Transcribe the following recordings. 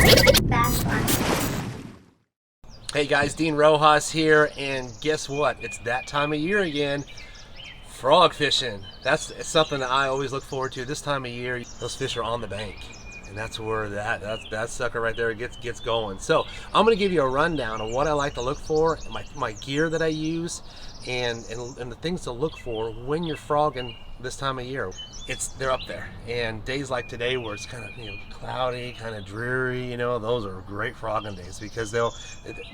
BassBlaster. Hey guys, Dean Rojas here, and guess what? It's that time of year again. Frog fishing. That's something that I always look forward to this time of year. Those fish are on the bank, and that's where that sucker right there gets going. So I'm going to give you a rundown of what I like to look for, my gear that I use, and the things to look for when you're frogging this time of year. They're up there, and days like today where it's kind of cloudy, kind of dreary, those are great frogging days because they'll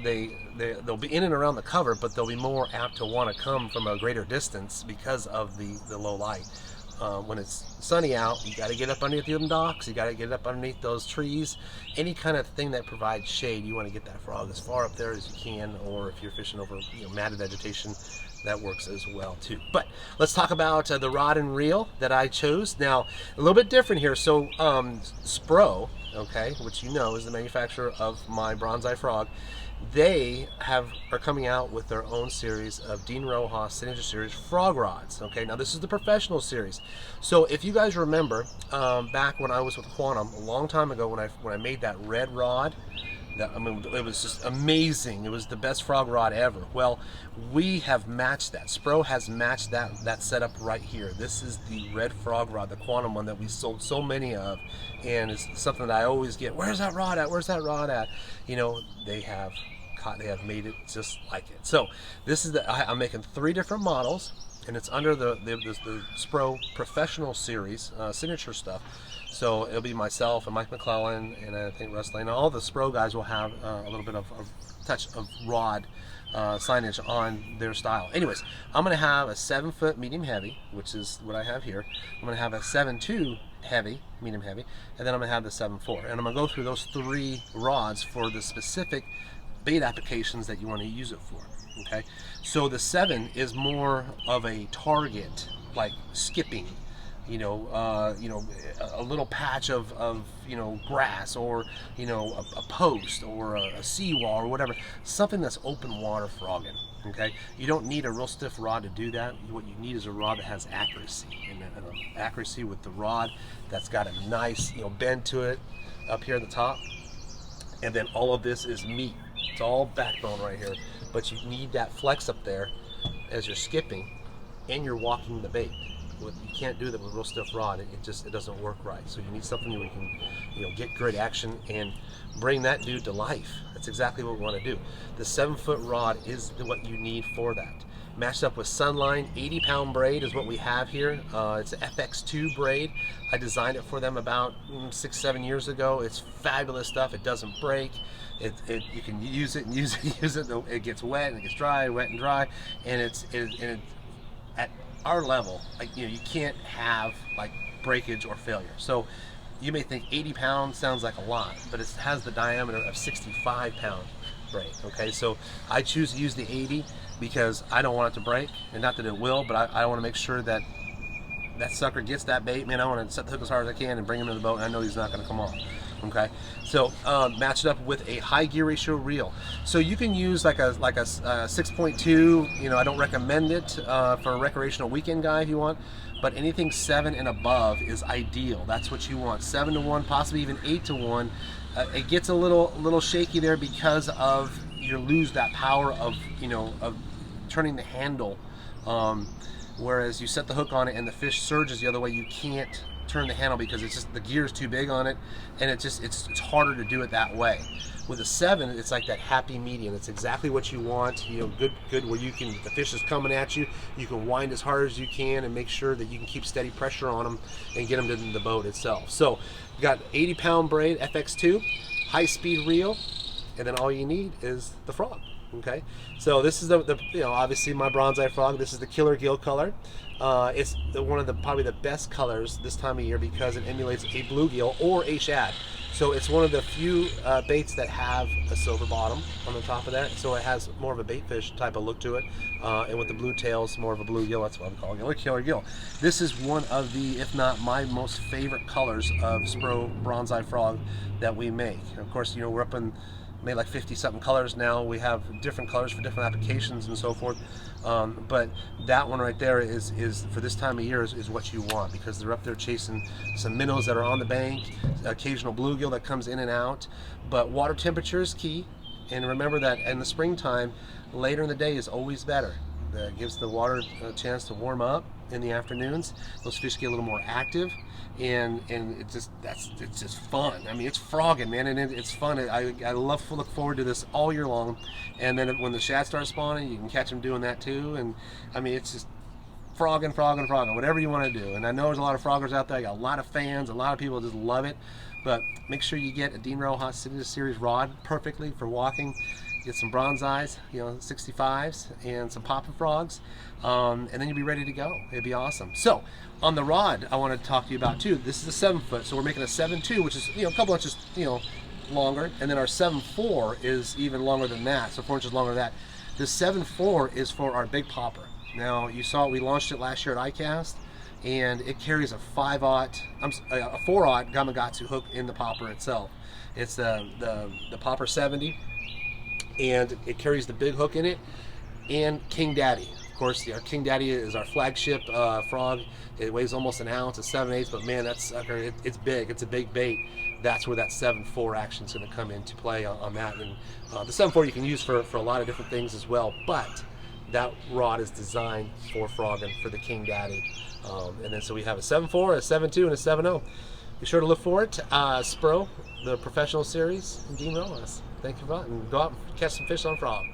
be in and around the cover, but they'll be more apt to want to come from a greater distance because of the low light. When it's sunny out, you got to get up underneath them docks, you got to get up underneath those trees, any kind of thing that provides shade. You want to get that frog as far up there as you can, or if you're fishing over matted vegetation, that works as well too. But let's talk about the rod and reel that I chose. Now, a little bit different here. So Spro, okay, which is the manufacturer of my bronze-eye frog, they are coming out with their own series of Dean Rojas Signature Series frog rods. Okay, now this is the professional series. So if you guys remember, back when I was with Quantum a long time ago, when I made that red rod, it was just amazing. It was the best frog rod ever. Well, we have matched that. Spro has matched that setup right here. This is the red frog rod, the Quantum one that we sold so many of, and it's something that I always get. Where's that rod at? Where's that rod at? They have made it just like it. So this is I'm making 3 different models, and it's under the Spro Professional Series signature stuff. So it'll be myself and Mike McClellan, and I think Russ Lane. All the Spro guys will have a little bit of touch of rod signage on their style. Anyways, I'm going to have a 7-foot medium heavy, which is what I have here. I'm going to have a 7.2 heavy, medium heavy, and then I'm going to have the 7.4. And I'm going to go through those 3 rods for the specific bait applications that you want to use it for. Okay, so the 7 is more of a target, like skipping, a little patch of grass, or a post, or a seawall, or whatever, something that's open water frogging. Okay, you don't need a real stiff rod to do that. What you need is a rod that has accuracy, and accuracy with the rod that's got a nice bend to it up here at the top, and then all of this is meat. It's all backbone right here, but you need that flex up there as you're skipping and you're walking the bait. You can't do that with a real stiff rod. It doesn't work right. So you need something where you can get great action and bring that dude to life. That's exactly what we want to do. The 7-foot rod is what you need for that. Matched up with Sunline 80-pound braid is what we have here. It's an FX2 braid. I designed it for them about 6-7 years ago. It's fabulous stuff. It doesn't break. You can use it and use it. It gets wet and it gets dry, wet and dry, and it's at our level, you can't have breakage or failure. So you may think 80 pounds sounds like a lot, but it has the diameter of 65-pound braid. Okay, so I choose to use the 80 because I don't want it to break, and not that it will, but I want to make sure that that sucker gets that bait. Man, I want to set the hook as hard as I can and bring him to the boat, and I know he's not going to come off. Okay, so match it up with a high gear ratio reel. So you can use like a 6.2. I don't recommend it for a recreational weekend guy if you want, but anything 7 and above is ideal. That's what you want. 7 to 1, possibly even 8 to 1. It gets a little shaky there because of you lose that power of turning the handle. Whereas you set the hook on it and the fish surges the other way, you can't turn the handle because it's just the gear is too big on it, and it's harder to do it that way. With a 7, it's like that happy medium. It's exactly what you want. Good where the fish is coming at you, you can wind as hard as you can and make sure that you can keep steady pressure on them and get them to the boat itself. So you got 80-pound braid FX2, high-speed reel, and then all you need is the frog. Okay, so this is obviously my bronze-eye frog. This is the killer gill color. It's one of probably the best colors this time of year because it emulates a bluegill or a shad. So it's one of the few baits that have a silver bottom on the top of that. So it has more of a baitfish type of look to it. And with the blue tails, more of a bluegill. That's what I'm calling it, a killer gill. This is one of the, if not my most favorite colors of Spro bronze-eye frog that we make. And of course, we're up in made like 50 something colors now. We have different colors for different applications and so forth. But that one right there is for this time of year is what you want, because they're up there chasing some minnows that are on the bank, occasional bluegill that comes in and out. But water temperature is key, and remember that in the springtime, later in the day is always better. That gives the water a chance to warm up in the afternoons. Those fish get a little more active, and it's just fun. I mean, it's frogging, man, and it's fun. I love to look forward to this all year long. And then when the shad start spawning, you can catch them doing that too. And I mean, it's just frogging, whatever you want to do. And I know there's a lot of froggers out there. I got a lot of fans. A lot of people just love it. But make sure you get a Dean Rojas Series rod perfectly for walking. Get some bronze eyes, 65s, and some popping frogs, and then you'll be ready to go. It'd be awesome. So, on the rod, I want to talk to you about too. This is a 7 foot, so we're making a 7.2, which is a couple inches longer, and then our 7.4 is even longer than that, so 4 inches longer than that. The 7.4 is for our big popper. Now, you saw we launched it last year at ICAST, and it carries a 4/0 Gamakatsu hook in the popper itself. It's the popper 70. And it carries the big hook in it, and King Daddy. Of course, our King Daddy is our flagship frog. It weighs almost an ounce, it's 7/8, but man, that sucker, it's big. It's a big bait. That's where that 7.4 action is going to come into play on that. And the 7.4 you can use for a lot of different things as well, but that rod is designed for frogging, for the King Daddy. And then so we have a 7.4, a 7.2, and a 7.0. Be sure to look for it. Spro, the professional series, and Dean Rojas. Thank you for that, and go out and catch some fish on frog.